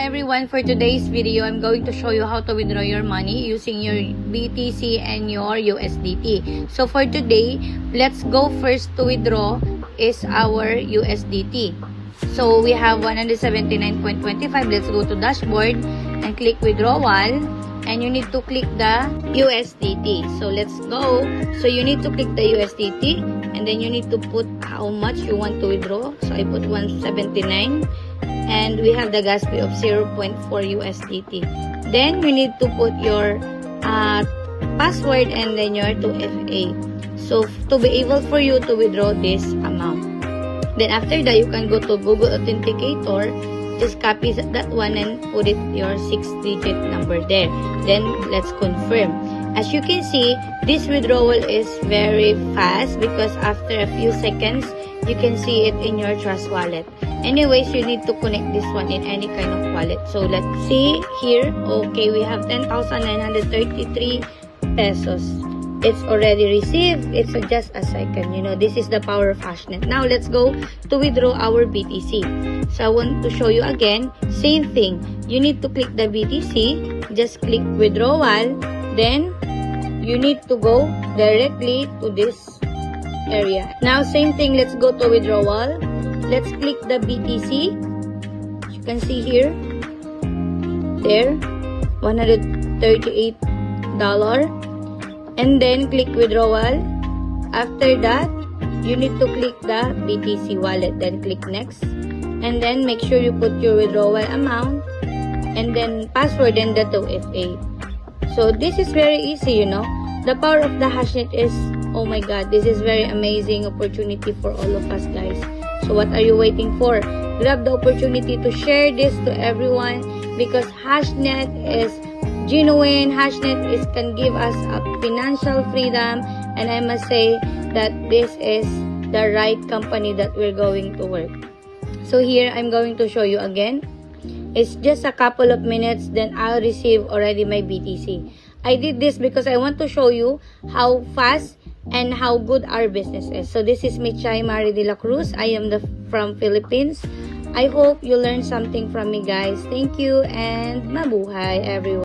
everyone, for today's video, I'm going to show you how to withdraw your money using your BTC and your USDT. So for today, let's go first to withdraw is our USDT. So we have 179.25. Let's go to dashboard and click withdrawal, and you need to click the USDT. So let's go. So you need to click the USDT, and then you need to put how much you want to withdraw. So I put 179, and we have the gas fee of 0.4 USDT. Then you need to put your password and then your 2FA. So to be able for you to withdraw this amount. Then after that, you can go to Google Authenticator. Just copy that one and put it your 6-digit number there. Then let's confirm. As you can see, this withdrawal is very fast because after a few seconds, you can see it in your Trust Wallet. Anyways, you need to connect this one in any kind of wallet. So let's see here. Okay, we have 10,933 pesos. It's already received. It's just a second. You know, this is the power of Hashnet. Now, let's go to withdraw our BTC. So, I want to show you again. Same thing. You need to click the BTC. Just click withdrawal. Then, you need to go directly to this area. Now, same thing. Let's go to withdrawal. Let's click the BTC. You can see here. There. $138. And then click withdrawal. After that, you need to click the BTC wallet. Then click next. And then make sure you put your withdrawal amount. And then password and the 2FA. So this is very easy, you know. The power of the Hashnet is, oh my god, this is very amazing opportunity for all of us, guys. So what are you waiting for? Grab the opportunity to share this to everyone because Hashnet is genuine. Hashnet can give us a financial freedom, and I must say that this is the right company that we're going to work. So here I'm going to show you again. It's just a couple of minutes, then I'll receive already my BTC. I did this because I want to show you how fast and how good our business is. So this is Michay Mari de la Cruz. I am from Philippines. I hope you learned something from me, guys. Thank you and mabuhay everyone.